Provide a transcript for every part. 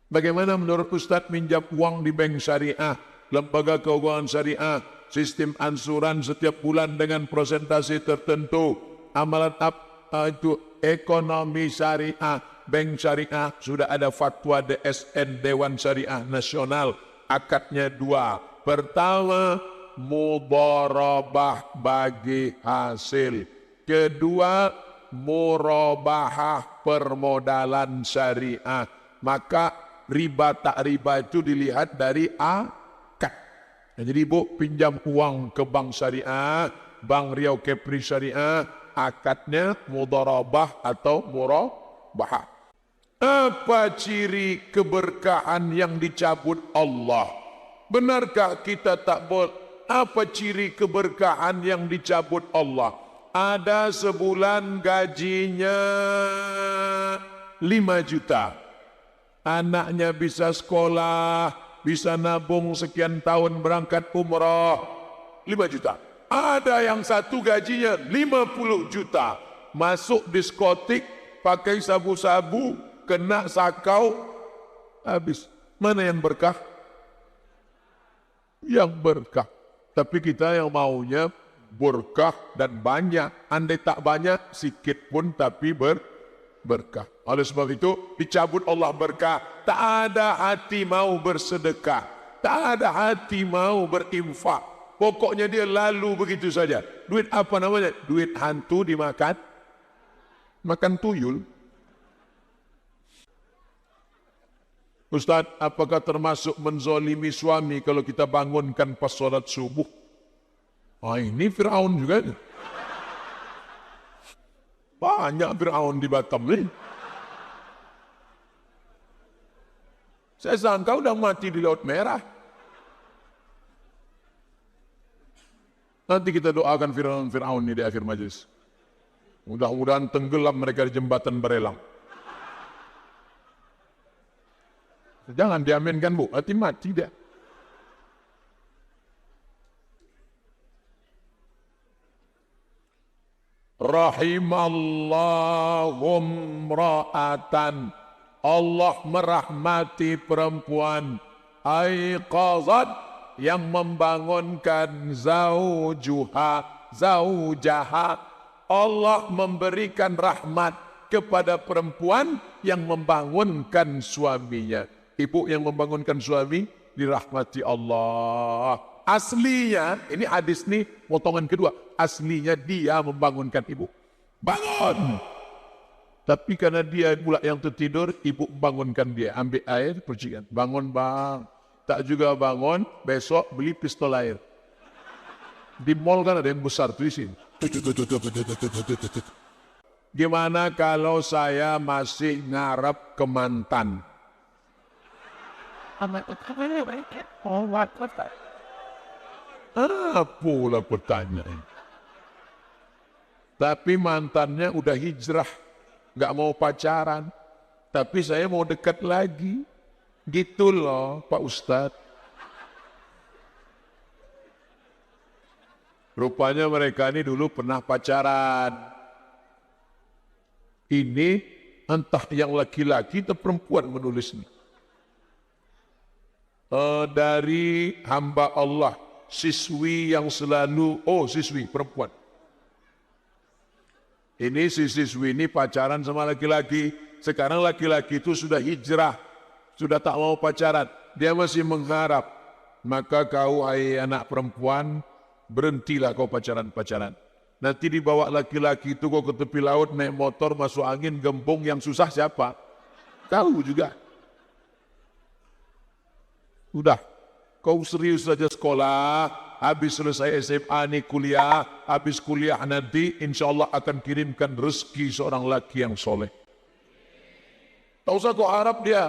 Bagaimana menurut Ustadz minjam uang di bank syariah, lembaga keuangan syariah, sistem ansuran setiap bulan dengan persentase tertentu, amalan itu ekonomi syariah, bank syariah, sudah ada fatwa DSN Dewan Syariah Nasional, akadnya dua. Pertama, mudharabah bagi hasil. Kedua, murabahah permodalan syariah. Maka riba tak riba itu dilihat dari akad. Jadi ibu pinjam uang ke bank syariah, Bank Riau Kepri Syariah, akadnya mudharabah atau murabahah. Apa ciri keberkahan yang dicabut Allah? Benarkah kita tak boleh? Apa ciri keberkahan yang dicabut Allah? Ada sebulan gajinya 5 juta. Anaknya bisa sekolah, bisa nabung sekian tahun berangkat umrah, 5 juta. Ada yang satu gajinya 50 juta. Masuk diskotik, pakai sabu-sabu, kena sakau, habis. Mana yang berkah? Yang berkah. Tapi kita yang maunya berkah dan banyak. Andai tak banyak, sikit pun tapi berkah. Oleh sebab itu dicabut Allah berkah. Tak ada hati mau bersedekah, tak ada hati mau berinfak. Pokoknya dia lalu begitu saja. Duit apa namanya? Duit hantu dimakan, makan tuyul. Ustaz, apakah termasuk menzolimi suami kalau kita bangunkan pas solat subuh? Ini Fir'aun juga. Banyak Fir'aun di Batam ni. Saya sangka udah mati di Laut Merah. Nanti kita doakan Fir'aun ni di akhir majlis. Mudah-mudahan tenggelam mereka di jembatan Barelang. Jangan diaminkan bu, nanti mati dia. Rahimallahum ra'atan, Allah merahmati perempuan aiqazat yang membangunkan zaujaha. Allah memberikan rahmat kepada perempuan yang membangunkan suaminya. Ibu yang membangunkan suami dirahmati Allah. Aslinya, ini hadis ni potongan kedua, aslinya dia membangunkan ibu. Bangun! Tapi karena dia pula yang tertidur, ibu membangunkan dia. Ambil air, percikan. Bangun bang. Tak juga bangun, besok beli pistol air. Di mall kan ada yang besar tu di sini. Gimana kalau saya masih ngarap ke mantan? Apalah pertanyaan. Tapi mantannya udah hijrah, nggak mau pacaran. Tapi saya mau dekat lagi. Gitu loh Pak Ustadz. Rupanya mereka ini dulu pernah pacaran. Ini entah yang laki-laki atau perempuan menulis ini. Dari hamba Allah, siswi yang selalu, siswi perempuan. Ini si siswi ini pacaran sama laki-laki. Sekarang laki-laki itu sudah hijrah, sudah tak mau pacaran. Dia masih mengharap. Maka kau hai anak perempuan, berhentilah kau pacaran-pacaran. Nanti dibawa laki-laki itu kau ke tepi laut, naik motor, masuk angin, gembung, yang susah siapa? Kau juga. Udah, kau serius saja sekolah, habis selesai SMA ni kuliah, habis kuliah nanti insya Allah akan kirimkan rezeki seorang laki yang soleh. Tak usah kau harap dia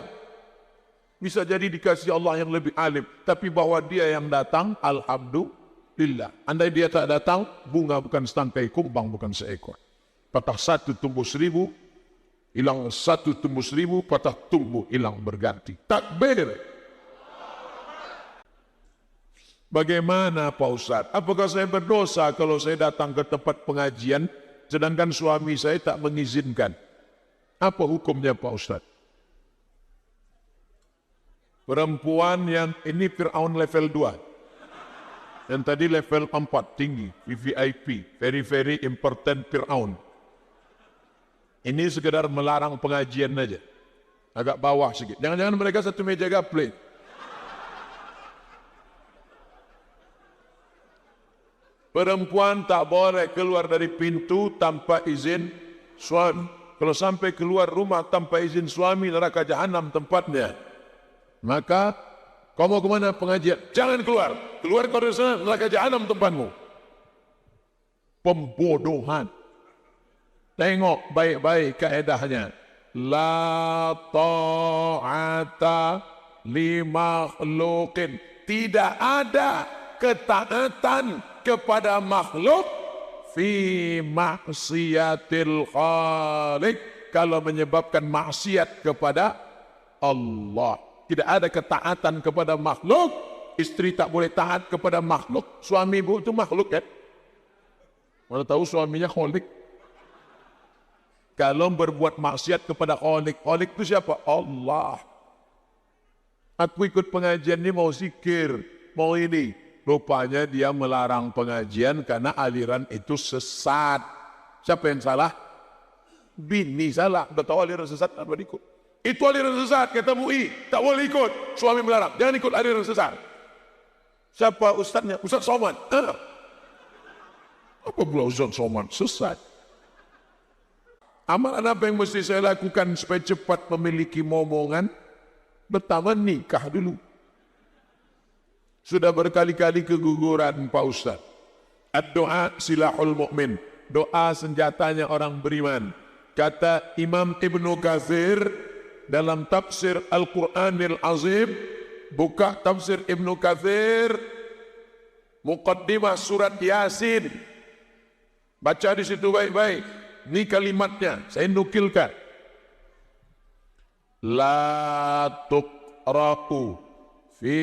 bisa jadi dikasih Allah yang lebih alim, tapi bahwa dia yang datang, alhamdulillah. Andai dia tak datang, bunga bukan setangkai, kumbang bukan seekor. Patah satu tumbuh 1000, hilang satu tumbuh 1000, patah tumbuh hilang berganti. Takbir. Bagaimana Pak Ustadz? Apakah saya berdosa kalau saya datang ke tempat pengajian sedangkan suami saya tak mengizinkan? Apa hukumnya Pak Ustadz? Perempuan yang ini Fir'aun level 2. Yang tadi level 4, tinggi, VVIP, very very important Fir'aun. Ini sekedar melarang pengajian aja. Agak bawah sedikit. Jangan-jangan mereka satu meja gaple. Perempuan tak boleh keluar dari pintu tanpa izin suami. Kalau sampai keluar rumah tanpa izin suami, neraka jahanam tempatnya. Maka kau mau kemana pengajian? Jangan keluar. Keluar kau dari sana, neraka jahanam tempatmu. Pembodohan. Tengok baik-baik kaedahnya. La ta'ata li makhluqin. Tidak ada ketaatan kepada makhluk fi maksiatil khaliq, kalau menyebabkan maksiat kepada Allah. Tidak ada ketaatan kepada makhluk. Istri tak boleh taat kepada makhluk. Suami ibu itu makhluk kan? Mana tahu suaminya khalik. Kalau berbuat maksiat kepada khalik, khalik itu siapa? Allah. Aku ikut pengajian ini mau zikir, mau ini. Rupanya dia melarang pengajian karena aliran itu sesat. Siapa yang salah? Bini salah. Udah tahu aliran sesat, apa ikut? Itu aliran sesat, kata MUI. Tak boleh ikut. Suami melarang. Jangan ikut aliran sesat. Siapa ustaznya? Ustaz Somad. Apa pula Ustaz Somad? Sesat. Amalan apa yang mesti saya lakukan supaya cepat memiliki momongan? Pertama, nikah dulu. Sudah berkali-kali keguguran Pak Ustaz. Ad-doa silahul mu'min. Doa senjatanya orang beriman. Kata Imam Ibnu Katsir dalam tafsir Al-Quranil Azim, buka tafsir Ibnu Katsir, muqaddimah surat Yasin. Baca di situ baik-baik. Ini kalimatnya, saya nukilkan. La tuqra'u fi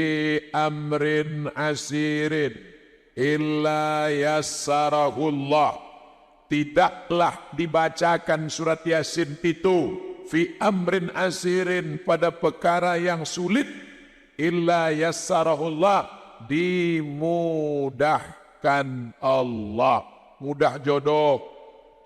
amrin asirin illa yassarahullah. Tidaklah dibacakan surat Yasin itu fi amrin asirin, pada perkara yang sulit, illa yassarahullah, dimudahkan Allah. Mudah jodoh,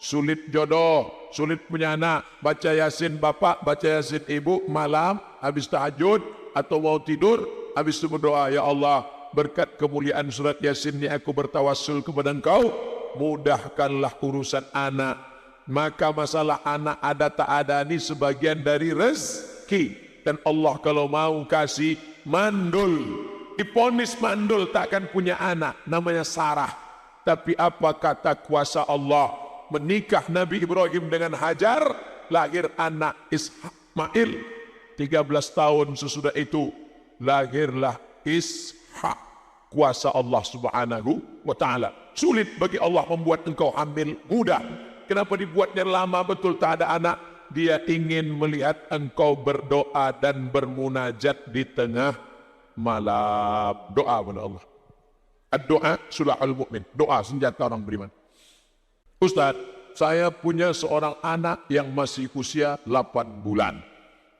sulit jodoh, sulit punya anak, baca Yasin bapak, baca Yasin ibu, malam habis tahajud atau mau tidur, habis itu berdoa, ya Allah, berkat kemuliaan surat Yasin ini aku bertawassul kepada Engkau, mudahkanlah urusan anak. Maka masalah anak ada tak ada ini sebagian dari rezeki. Dan Allah kalau mau kasih mandul, diponis mandul takkan punya anak, namanya Sarah. Tapi apa kata kuasa Allah? Menikah Nabi Ibrahim dengan Hajar, lahir anak Ismail. 13 tahun sesudah itu lahirlah Ishak. Kuasa Allah subhanahu wa ta'ala. Sulit bagi Allah membuat engkau hamil, mudah. Kenapa dibuatnya lama betul tak ada anak? Dia ingin melihat engkau berdoa dan bermunajat di tengah malam. Doa kepada Allah. Doa sulahul mu'min. Doa senjata orang beriman. Ustaz, saya punya seorang anak yang masih usia 8 bulan.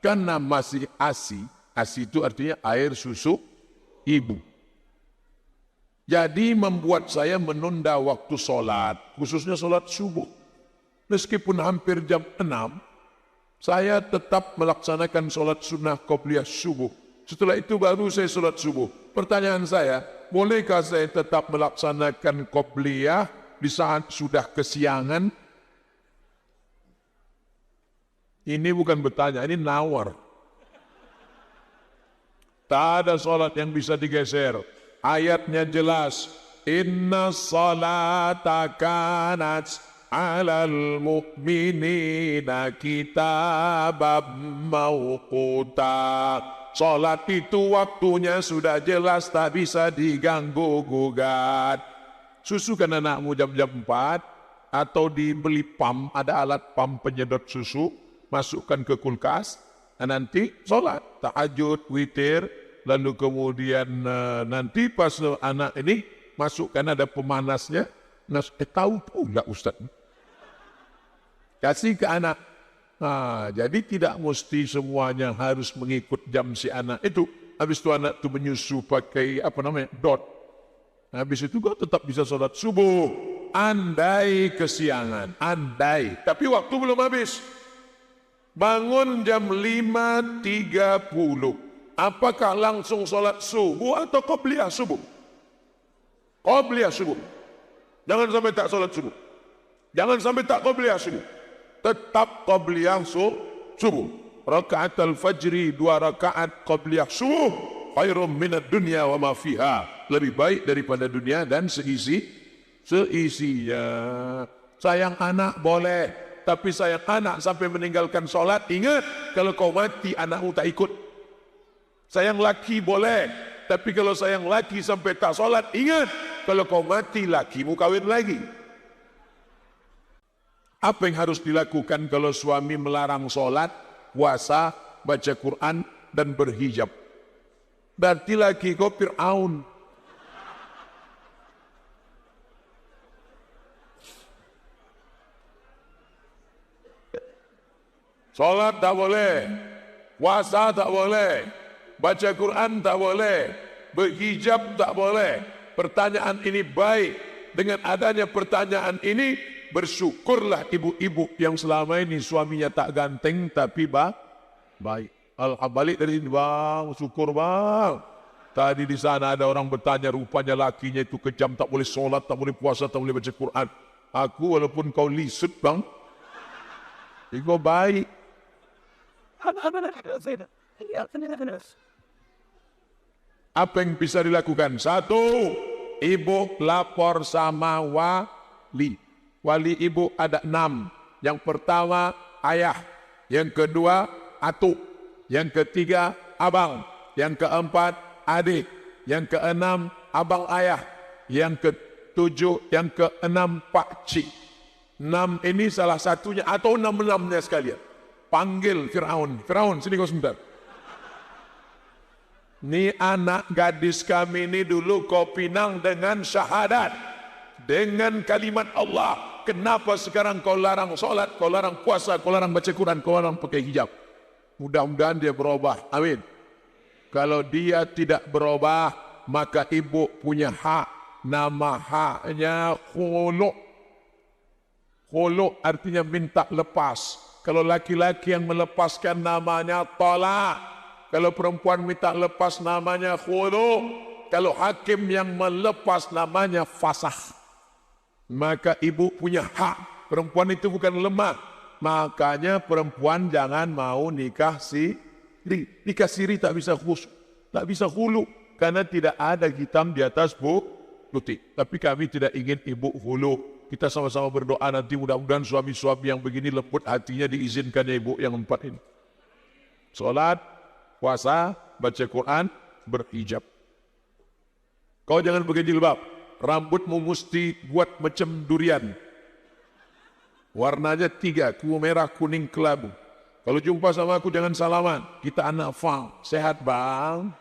Karena masih ASI. ASI itu artinya air susu ibu. Jadi membuat saya menunda waktu sholat, khususnya sholat subuh. Meskipun hampir jam 6, saya tetap melaksanakan sholat sunnah qobliyah subuh. Setelah itu baru saya sholat subuh. Pertanyaan saya, bolehkah saya tetap melaksanakan qobliyah di saat sudah kesiangan? Ini bukan bertanya, ini nawar. Tak ada sholat yang bisa digeser. Ayatnya jelas. Inna salata kanat alal mu'minina kitabam mawquta. Salat itu waktunya sudah jelas, tak bisa diganggu gugat. Susukan anakmu jam-jam 4 atau dibeli pam, ada alat pam penyedot susu, masukkan ke kulkas, nanti salat tahajud, witir, lalu kemudian nanti pas anak ini masukkan ada pemanasnya, tahu enggak Ustaz? Kasih ke anak. Nah, jadi tidak mesti semuanya harus mengikut jam si anak itu. habis itu anak itu menyusu pakai dot. Habis itu kau tetap bisa sholat subuh. Andai kesiangan, andai. Tapi waktu belum habis. Bangun jam 5.30. Apakah langsung sholat subuh atau qobliyah subuh? Qobliyah subuh. Jangan sampai tak sholat subuh. Jangan sampai tak qobliyah subuh. Tetap qobliyah subuh. Rakaat al-fajri 2 rakaat qobliyah subuh. Khairum minad dunya wa ma fiha. Lebih baik daripada dunia dan seisinya. Sayang anak boleh. Tapi sayang anak sampai meninggalkan sholat. Ingat, kalau kau mati anakmu tak ikut. Sayang laki boleh. Tapi kalau sayang laki sampai tak sholat, ingat, kalau kau mati lakimu kawin lagi. Apa yang harus dilakukan kalau suami melarang sholat, puasa, baca Quran, dan berhijab? Berarti laki kau Fir'aun. Sholat tak boleh, puasa tak boleh, baca Quran tak boleh, berhijab tak boleh. Pertanyaan ini baik. Dengan adanya pertanyaan ini, bersyukurlah ibu-ibu yang selama ini suaminya tak ganteng tapi baik. Alhamdulillah dari sini bang, syukur bang. Tadi di sana ada orang bertanya, rupanya lakinya itu kejam, tak boleh sholat, tak boleh puasa, tak boleh baca Quran. Aku walaupun kau lisut bang, kau baik. Apa yang bisa dilakukan? 1, ibu lapor sama wali. Wali ibu ada 6. Yang pertama ayah, yang kedua atuk, yang ketiga abang, yang keempat adik, yang keenam abang ayah, yang ketujuh, yang keenam pakcik. 6 ini salah satunya atau 6-6-nya sekalian. Panggil Fir'aun. Fir'aun, sini kau sebentar. Ni anak gadis kami ini dulu kau pinang dengan syahadat, dengan kalimat Allah. Kenapa sekarang kau larang solat, kau larang puasa, kau larang baca Quran, kau larang pakai hijab? Mudah-mudahan dia berubah. Amin. Kalau dia tidak berubah, maka ibu punya hak. Nama haknya khulu'. Khulu' artinya minta lepas. Kalau laki-laki yang melepaskan namanya talak. Kalau perempuan minta lepas namanya khulu'. Kalau hakim yang melepas namanya fasakh. Maka ibu punya hak. Perempuan itu bukan lemah. Makanya perempuan jangan mau nikah siri. Nikah siri tak bisa khusuk, tak bisa khulu. Karena tidak ada hitam di atas putih. Tapi kami tidak ingin ibu khulu. Kita sama-sama berdoa nanti mudah-mudahan suami-suami yang begini lembut hatinya diizinkan ya ibu yang 4 ini. Salat, puasa, baca Quran, berhijab. Kau jangan pakai jilbab. Rambutmu mesti buat macam durian. Warnanya 3, merah, kuning, kelabu. Kalau jumpa sama aku jangan salaman. Kita anak fang. Sehat bang?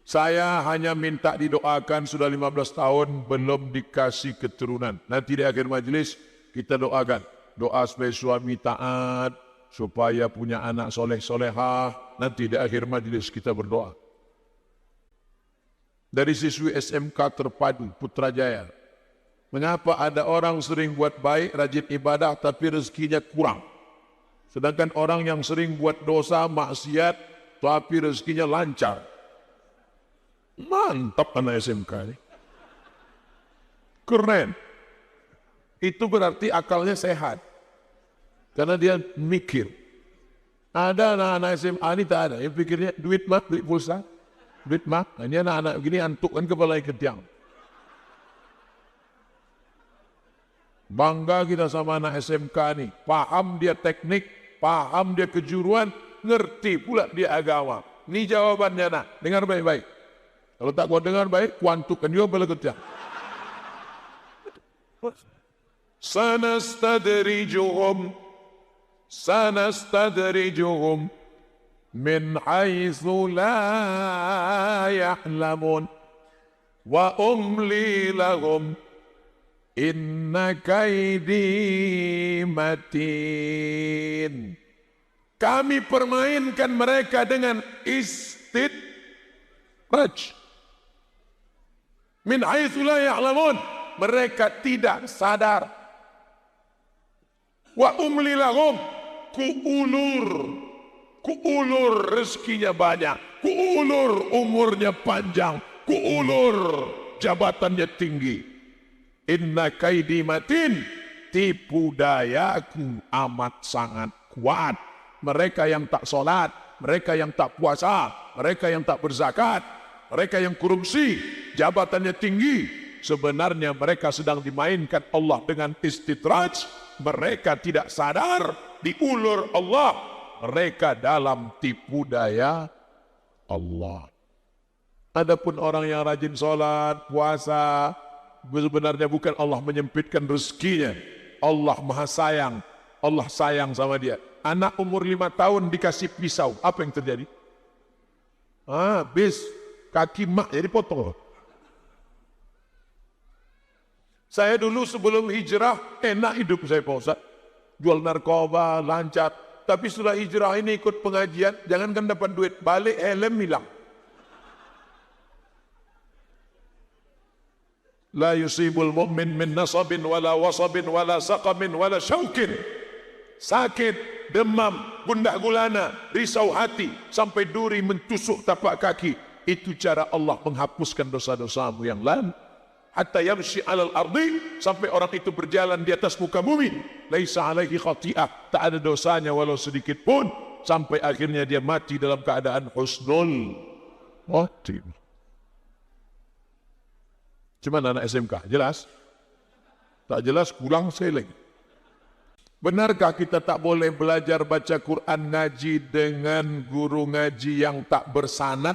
Saya hanya minta didoakan sudah 15 tahun belum dikasih keturunan. Nanti di akhir majlis kita doakan. Doa supaya suami taat, supaya punya anak soleh-solehah. Nanti di akhir majlis kita berdoa. Dari siswi SMK Terpadu Putrajaya. Mengapa ada orang sering buat baik, rajin ibadah tapi rezekinya kurang? Sedangkan orang yang sering buat dosa, maksiat tapi rezekinya lancar. Mantap anak SMK ini. Keren. Itu berarti akalnya sehat. Karena dia mikir. Ada anak-anak SMA ini tak ada. Yang pikirnya duit mah, beli pulsa. Duit mah. Nah, ini anak-anak begini antuk kan kepala ketiang. Bangga kita sama anak SMK ini. Paham dia teknik, paham dia kejuruan, ngerti pula dia agama. Ini jawabannya nak. Dengar baik-baik. Kalau tak kau dengar baik, kuantukkan juga bala ketiak. Sanastadrijuhum min haitsu la ya'lamun wa umli lahum inna kaidi matin. Kami permainkan mereka dengan istidraj. Min haitsu la ya'lamun. Mereka tidak sadar. Wa umli lahum. Kuulur rezekinya banyak. Kuulur umurnya panjang. Kuulur jabatannya tinggi. Inna kaidi matin. Tipu dayaku amat sangat kuat. Mereka yang tak sholat, mereka yang tak puasa, mereka yang tak berzakat, mereka yang korupsi, jabatannya tinggi. Sebenarnya mereka sedang dimainkan Allah dengan istidraj. Mereka tidak sadar, diulur Allah. Mereka dalam tipu daya Allah. Adapun orang yang rajin sholat, puasa, sebenarnya bukan Allah menyempitkan rezekinya. Allah maha sayang. Allah sayang sama dia. Anak umur 5 tahun dikasih pisau, apa yang terjadi? Habis kaki mak jadi potong. Saya dulu sebelum hijrah enak hidup saya Pak Ustaz. Jual narkoba, lancar. Tapi setelah hijrah ini ikut pengajian, jangankan dapat duit, balik helm hilang. La yusibul mu'min min nasabin wala wasabin wala saqamin wala syaukin. Sakit, demam, gundah gulana, risau hati, sampai duri mentusuk tapak kaki. Itu cara Allah menghapuskan dosa-dosamu yang lain. Hatta yamshi alal ardi, sampai orang itu berjalan di atas muka bumi. Laisa alaihi khati'ah, tak ada dosanya walau sedikit pun. Sampai akhirnya dia mati dalam keadaan husnul khotimah. Cuman anak SMK, jelas? Tak jelas, kurang sekali lagi. Benarkah kita tak boleh belajar baca Quran ngaji dengan guru ngaji yang tak bersanad?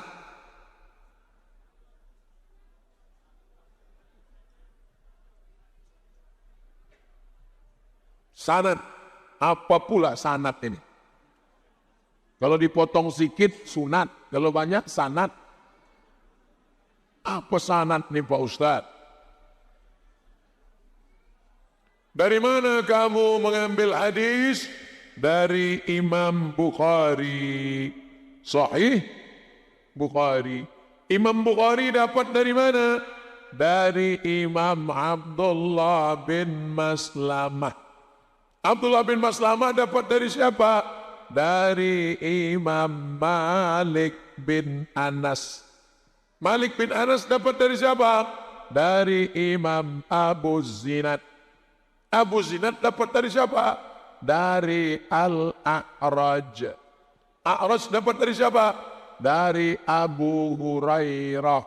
Sanad, apa pula sanad ini? Kalau dipotong sedikit, sunat. Kalau banyak, sanad. Apa sanad nih Pak Ustadz? Dari mana kamu mengambil hadis? Dari Imam Bukhari. Sahih Bukhari. Imam Bukhari dapat dari mana? Dari Imam Abdullah bin Maslamah. Abdullah bin Maslamah dapat dari siapa? Dari Imam Malik bin Anas. Malik bin Anas dapat dari siapa? Dari Imam Abu Zinad. Abu Zinad dapat dari siapa? Dari Al-A'raj. A'raj dapat dari siapa? Dari Abu Hurairah.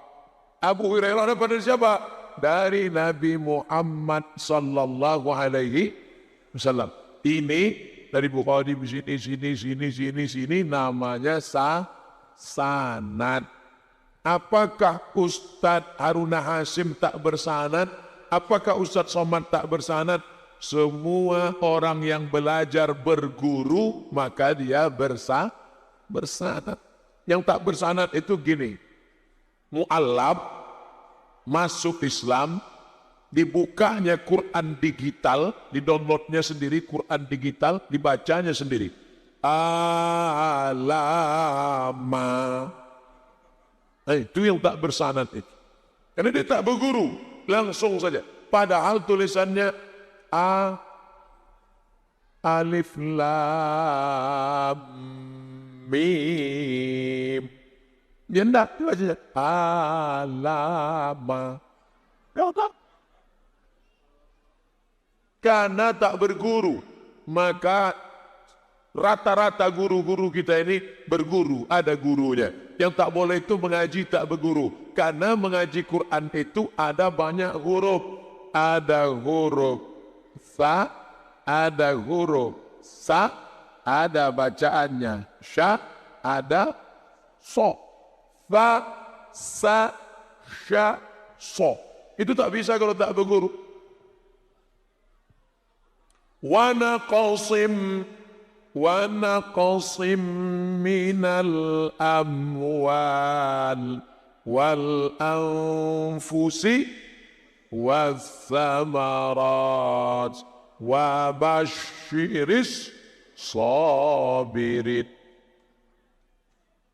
Abu Hurairah dapat dari siapa? Dari Nabi Muhammad sallallahu alaihi wasallam. Ini dari Bukhari sini namanya sanad. Apakah Ustadz Haruna Hasim tak bersanad? Apakah Ustadz Somad tak bersanad? Semua orang yang belajar berguru maka dia bersanad. Yang tak bersanad itu gini, mu'allab masuk Islam, dibukanya Quran digital, didownloadnya sendiri Quran digital, dibacanya sendiri. Alama. Itu yang tak bersanad itu. Karena dia tak berguru, langsung saja. Padahal tulisannya alif lam mim. Dia enggak, dia baca alama. Ya tak. Karena tak berguru, maka rata-rata guru-guru kita ini berguru, ada gurunya. Yang tak boleh itu mengaji tak berguru. Karena mengaji Quran itu ada banyak huruf. Ada huruf sa, ada huruf sa, ada bacaannya sya, ada so. Fa, sa, sya, so. Itu tak bisa kalau tak berguru. Wa naqsim minal amwal wal anfusi was samarat wa basyiris sabirin.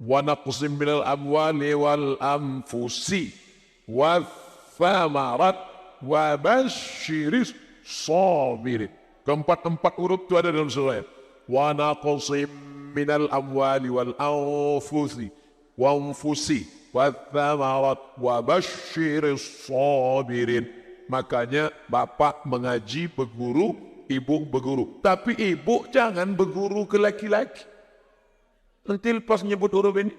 Wa naqsim minal amwali wal anfusi wa thamarat wa basyiris sabirin. Keempat huruf itu ada dalam surah. Wa naqsim minal amwali wal anfusi wa thamarat wa basyiris sabirin. Makanya bapak mengaji berguru, ibu berguru. Tapi ibu jangan berguru ke laki-laki. Nanti lepas nyebut huruf ini,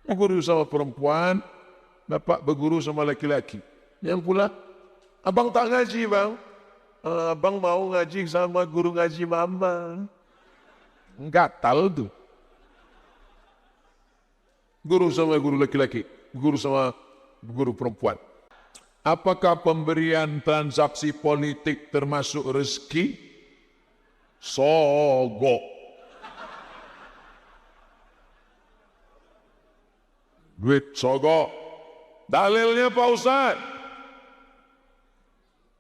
berguru sama perempuan, bapak berguru sama laki-laki. Yang pula, abang tak ngaji bang, abang mau ngaji sama guru ngaji mama. Gatal tuh. Guru sama guru laki-laki, guru sama guru perempuan. Apakah pemberian transaksi politik termasuk rezeki? Sogok. Duit sogok. Dalilnya Pak Ustaz.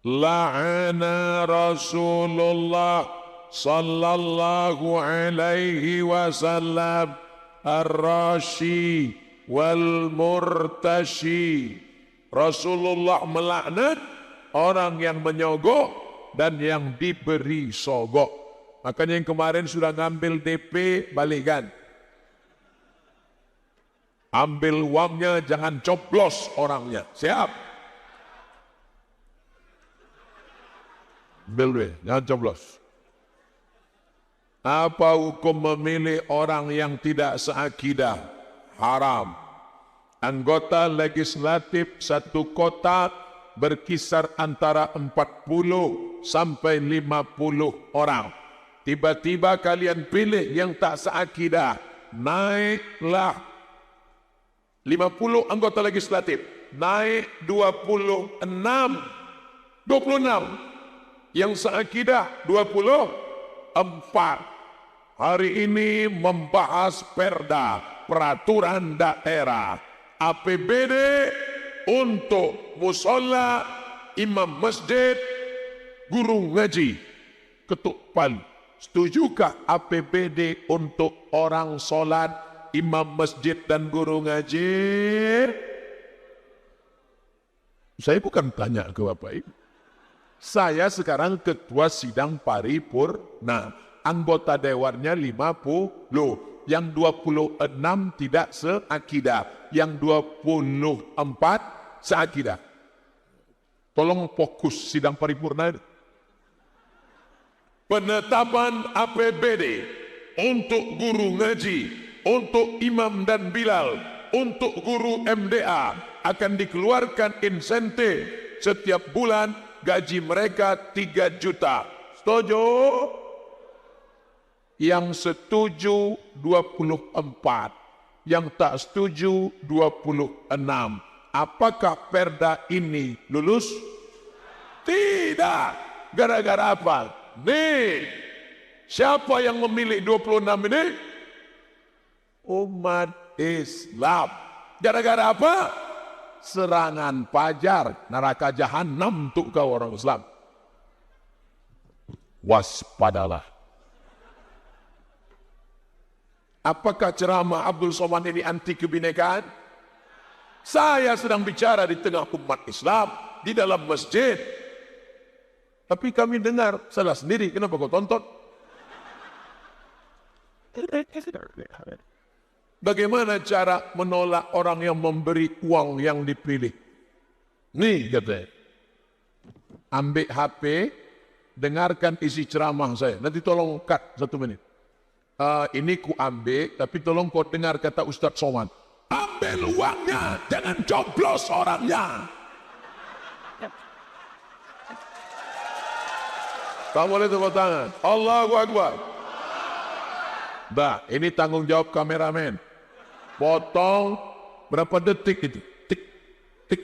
La'ana Rasulullah sallallahu alaihi wasallam ar-rashi wal murtashi. Rasulullah melaknat orang yang menyogok dan yang diberi sogok. Makanya yang kemarin sudah ngambil DP, balikan. Ambil uangnya, jangan coblos orangnya. Siap? Ambil duit, jangan coblos. Apa hukum memilih orang yang tidak seakidah? Haram. Anggota legislatif satu kota berkisar antara 40 sampai 50 orang. Tiba-tiba kalian pilih yang tak seakidah. Naiklah 50 anggota legislatif. Naik 26. Yang seakidah 24. Hari ini membahas perda, peraturan daerah. APBD untuk musola, imam masjid, guru ngaji, ketuk palu. Setujukah APBD untuk orang solat, imam masjid dan guru ngaji? Saya bukan tanya ke Bapak Ibu. Saya sekarang ketua sidang paripurna. Anggota dewannya 50. Yang 26 tidak seakidah, yang 24 seakidah. Tolong fokus sidang paripurna. Penetapan APBD untuk guru ngaji, untuk imam dan bilal, untuk guru MDA akan dikeluarkan insentif setiap bulan, gaji mereka 3 juta. Setuju? Yang setuju 24, yang tak setuju 26. Apakah perda ini lulus? Tidak. Gara-gara apa? Nih, siapa yang memilih 26 ini? Umat Islam. Gara-gara apa? Serangan fajar, neraka jahanam untuk kau orang Islam. Waspadalah. Apakah ceramah Abdul Somad ini anti kebinekaan? Saya sedang bicara di tengah umat Islam, di dalam masjid. Tapi kami dengar, salah sendiri, kenapa kau tonton? Bagaimana cara menolak orang yang memberi uang yang dipilih? Nih katanya, ambil HP, dengarkan isi ceramah saya. Nanti tolong cut 1 menit. Ini ku ambil, tapi tolong kau dengar kata Ustadz Somad. Ambil uangnya, jangan coblos orangnya. Tak boleh tepuk tangan. Allahu Akbar. Dah, ini tanggung jawab kameramen. Potong berapa detik itu? Tik, tik,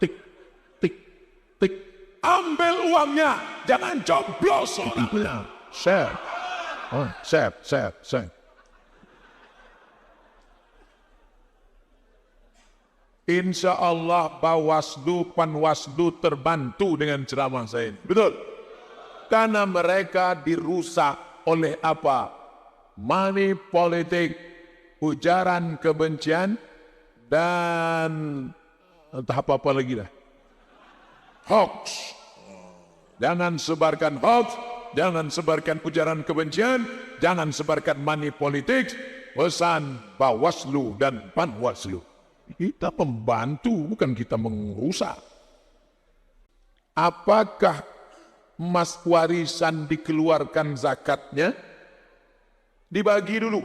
tik, tik, tik. Ambil uangnya, jangan coblos orangnya. Share. Oh, share. insya Allah Bawaslu, Panwaslu terbantu dengan ceramah saya ini. Betul? Karena mereka dirusak oleh apa? Money politik, ujaran kebencian, dan entah apa-apa lagi dah. Hoax. Jangan sebarkan hoax, jangan sebarkan ujaran kebencian, jangan sebarkan money politik. Pesan Bawaslu dan Panwaslu. Kita pembantu, bukan kita merusak. Apakah emas warisan dikeluarkan zakatnya? Dibagi dulu.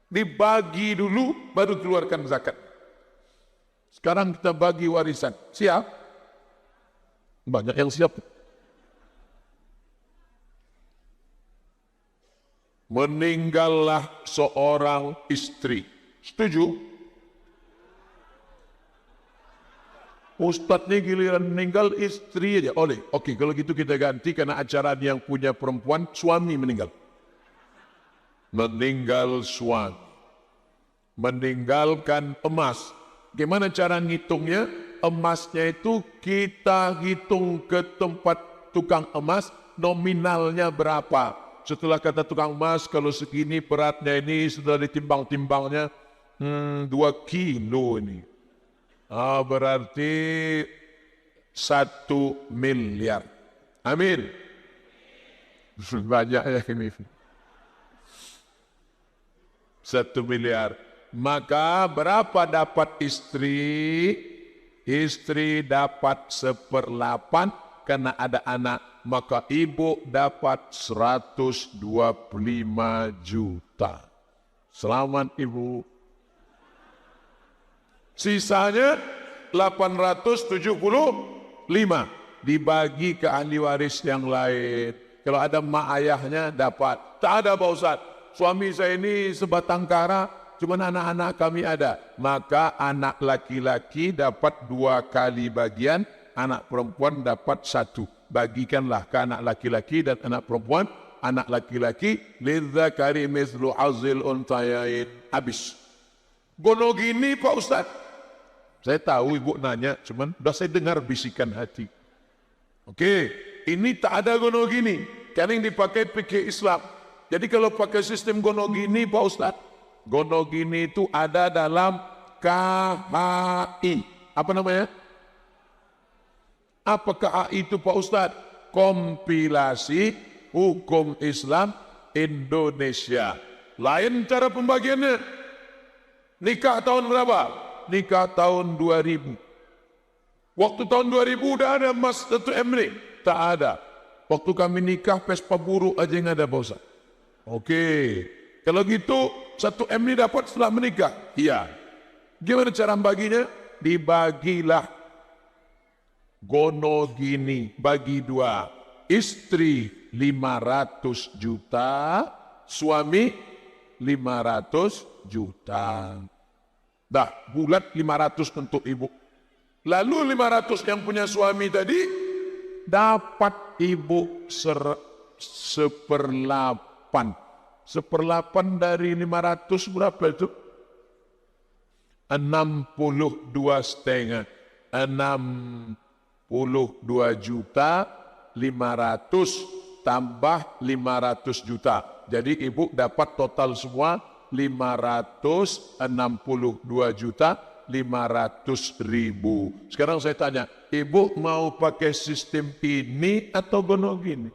Dibagi dulu, baru keluarkan zakat. Sekarang kita bagi warisan. Siap? Banyak yang siap. Meninggallah seorang istri. Setuju? Ustadz ini giliran meninggal istri aja. Oke, kalau gitu kita ganti karena acara yang punya perempuan, suami meninggal. Meninggal suami. Meninggalkan emas. Gimana cara ngitungnya? Emasnya itu kita hitung ke tempat tukang emas, nominalnya berapa. Setelah kata tukang emas, kalau segini beratnya ini, setelah ditimbang-timbangnya, 2 kilo ini. Berarti 1 miliar. Amin. Banyak ya ini. 1 miliar. Maka berapa dapat istri? Istri dapat 1/8 karena ada anak. Maka ibu dapat 125 juta. Selamat ibu. Sisanya 875 dibagi ke ahli waris yang lain. Kalau ada mak ayahnya dapat. Tak ada Pak Ustaz. Suami saya ini sebatang kara, cuma anak-anak kami ada. Maka anak laki-laki dapat 2 kali bagian, anak perempuan dapat 1. Bagikanlah ke anak laki-laki dan anak perempuan. Anak laki-laki lidzakari mithlu hazzil untayain. Habis. Gono gini Pak Ustaz. Saya tahu ibu nanya, cuman udah saya dengar bisikan hati. Oke, ini tak ada gono gini. Karena yang dipakai fikih Islam. Jadi kalau pakai sistem gono gini Pak Ustaz, gono gini itu ada dalam KHI. Apa namanya? Apa KHI itu Pak Ustaz? Kompilasi Hukum Islam Indonesia. Lain cara pembagiannya. Nikah tahun berapa? Nikah tahun 2000. Waktu tahun 2000 udah ada emas 1 M nih? Tak ada. Waktu kami nikah Vespa buruk aja yang ada Pak Ustaz. Oke. Kalau gitu 1 M ini dapat setelah menikah? Iya. Gimana cara baginya? Dibagilah gono gini, bagi 2. Istri 500 juta, suami 500 juta. Dah, bulat 500 untuk ibu. Lalu 500 yang punya suami tadi, dapat ibu 1/8. 1/8 dari 500 berapa itu? 62,5. 62 juta 500 tambah 500 juta. Jadi ibu dapat total semua 562 juta 500.000. Sekarang saya tanya, ibu mau pakai sistem ini atau gono gini?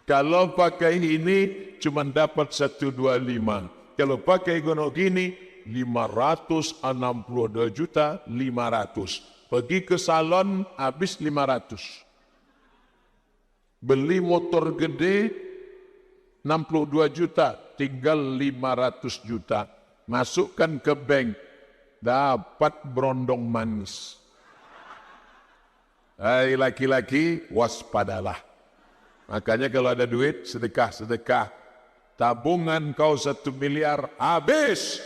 Kalau pakai ini cuma dapat 125. Kalau pakai gono gini 562 juta 500. Pergi ke salon habis 500. Beli motor gede 62 juta, tinggal 500 juta. Masukkan ke bank, dapat berondong manis. Hai laki-laki, waspadalah. Makanya kalau ada duit, sedekah-sedekah. Tabungan kau 1 miliar, habis.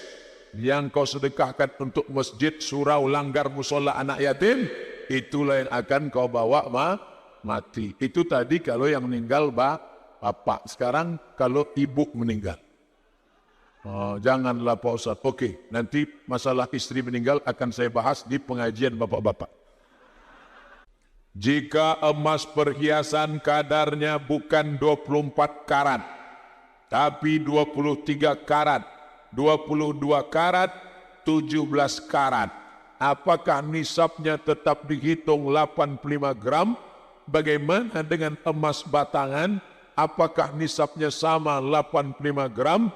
Yang kau sedekahkan untuk masjid, surau, langgar, musola, anak yatim, itulah yang akan kau bawa mati. Itu tadi kalau yang meninggal bapak. Sekarang kalau ibu meninggal. Oh, janganlah Pak Ustaz. Oke, nanti masalah istri meninggal akan saya bahas di pengajian bapak-bapak. Jika emas perhiasan kadarnya bukan 24 karat, tapi 23 karat, 22 karat, 17 karat, apakah nisabnya tetap dihitung 85 gram? Bagaimana dengan emas batangan? Apakah nisabnya sama 85 gram?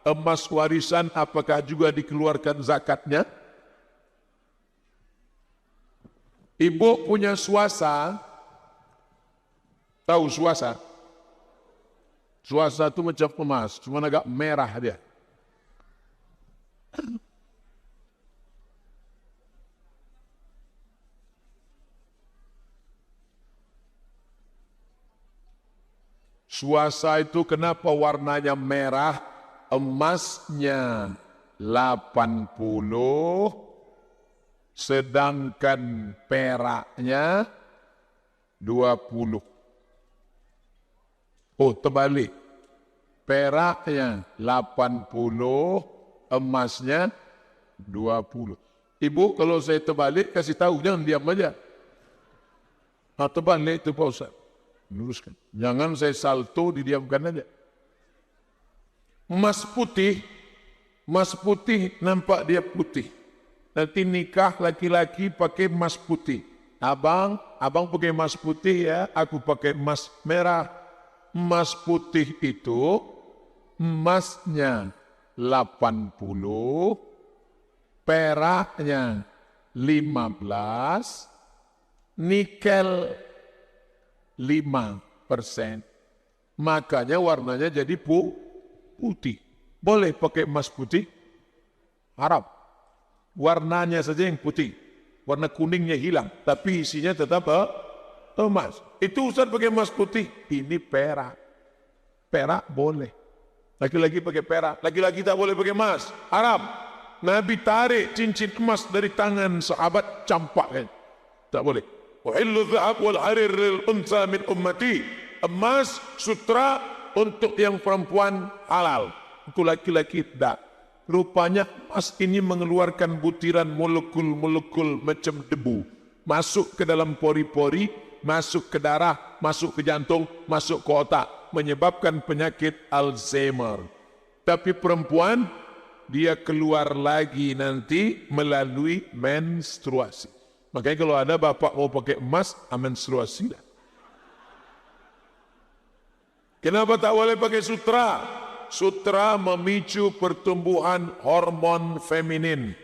Emas warisan apakah juga dikeluarkan zakatnya? Ibu punya swasa, tahu swasa? Swasa itu macam emas, cuma agak merah dia. Swasa itu kenapa warnanya merah? Emasnya 80, sedangkan peraknya 20. Oh, terbalik. Peraknya 80, emasnya 20. Ibu, kalau saya terbalik, kasih tahu, jangan diam aja. Nah, terbalik itu Pak Ustaz. Luruskan. Jangan saya salto, didiamkan aja. Emas putih nampak dia putih. Nanti nikah laki-laki pakai emas putih. Abang pakai emas putih ya, aku pakai emas merah. Emas putih itu emasnya 80, peraknya 15, nikel 5%. Makanya warnanya jadi putih. Boleh pakai emas putih? Haram. Warnanya saja yang putih. Warna kuningnya hilang, tapi isinya tetap emas. Itu Ustaz pakai emas putih. Ini perak. Perak boleh. Laki-laki pakai perak. Laki-laki tak boleh pakai emas. Haram. Nabi tarik cincin emas dari tangan sahabat, campakkan. Tak boleh. Uhillu dhahab wal harir lil unsa min ummati. Emas, sutra untuk yang perempuan halal. Untuk laki-laki tidak. Rupanya emas ini mengeluarkan butiran molekul-molekul macam debu. Masuk ke dalam pori-pori, masuk ke darah, masuk ke jantung, masuk ke otak. Menyebabkan penyakit Alzheimer. Tapi perempuan, dia keluar lagi nanti melalui menstruasi. Makanya kalau ada bapak mau pakai emas, menstruasi dah. Kenapa tak boleh pakai sutra? Sutra memicu pertumbuhan hormon feminin.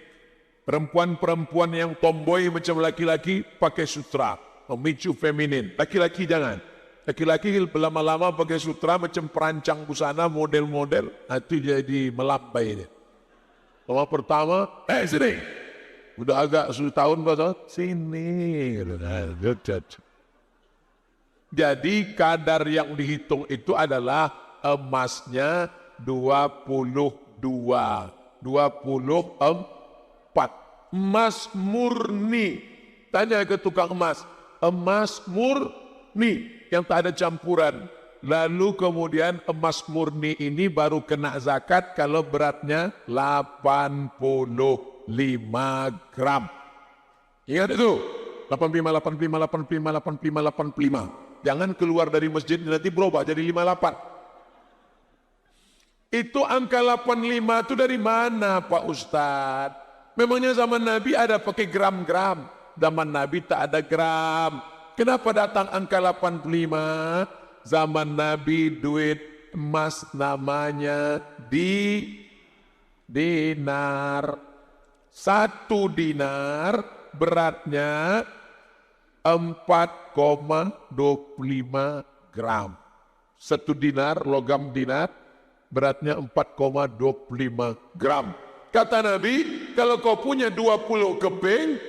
Perempuan-perempuan yang tomboy macam laki-laki pakai sutra, memicu feminin. Laki-laki jangan. Laki-laki lama-lama pakai sutra macam perancang busana model-model. Itu jadi melambai dia. Lama pertama, sini. Udah agak 10 tahun pasal sini. Jadi kadar yang dihitung itu adalah emasnya 24. Emas murni. Tanya ke tukang emas. Emas murni yang tak ada campuran. Lalu kemudian emas murni ini baru kena zakat kalau beratnya 85 gram. Ingat itu? 85. Jangan keluar dari masjid nanti berubah jadi 58. Itu angka 85 itu dari mana Pak Ustadz? Memangnya zaman Nabi ada pakai gram-gram? Zaman Nabi tak ada gram. Kenapa datang angka 85? Zaman Nabi duit emas namanya dinar. 1 dinar beratnya 4,25 gram. 1 dinar, logam dinar, beratnya 4,25 gram. Kata Nabi, kalau kau punya 20 keping,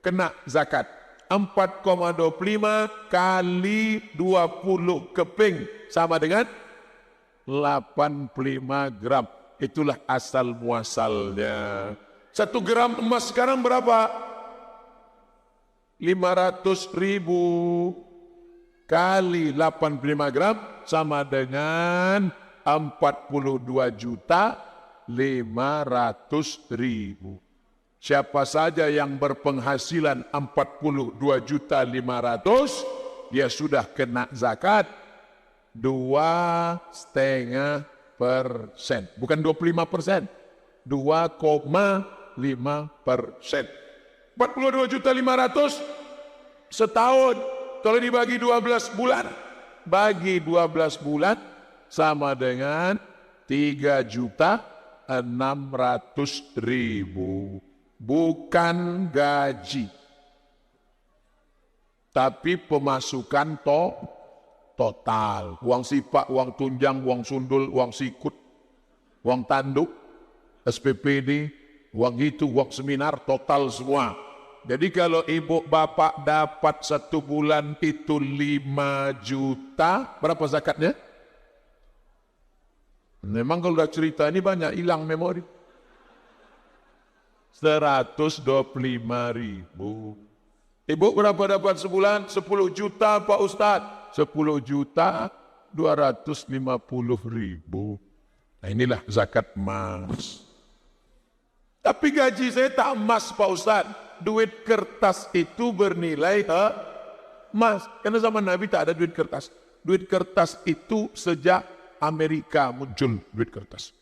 kena zakat. 4,25 kali 20 keping, sama dengan 85 gram. Itulah asal muasalnya. 1 gram emas sekarang berapa? 500.000 kali 85 gram sama dengan 42 juta 500.000. Siapa saja yang berpenghasilan 42.500.000, dia sudah kena zakat 2,5%. Bukan 25%, 2,5%. 42.500.000 setahun. Kalau dibagi 12 bulan, bagi 12 bulan sama dengan 3.600.000. Bukan gaji, tapi pemasukan total. Uang sipak, uang tunjang, uang sundul, uang sikut, uang tanduk, SPPD, uang itu, uang seminar, total semua. Jadi kalau ibu bapak dapat 1 bulan itu 5 juta, berapa zakatnya? Memang kalau udah cerita ini banyak hilang memori. 125.000. Ibu berapa dapat sebulan? 10 juta Pak Ustadz. 10 juta 250.000. Nah inilah zakat emas. Tapi gaji saya tak emas Pak Ustadz. Duit kertas itu bernilai emas. Karena zaman Nabi tak ada duit kertas. Duit kertas itu sejak Amerika muncul duit kertas.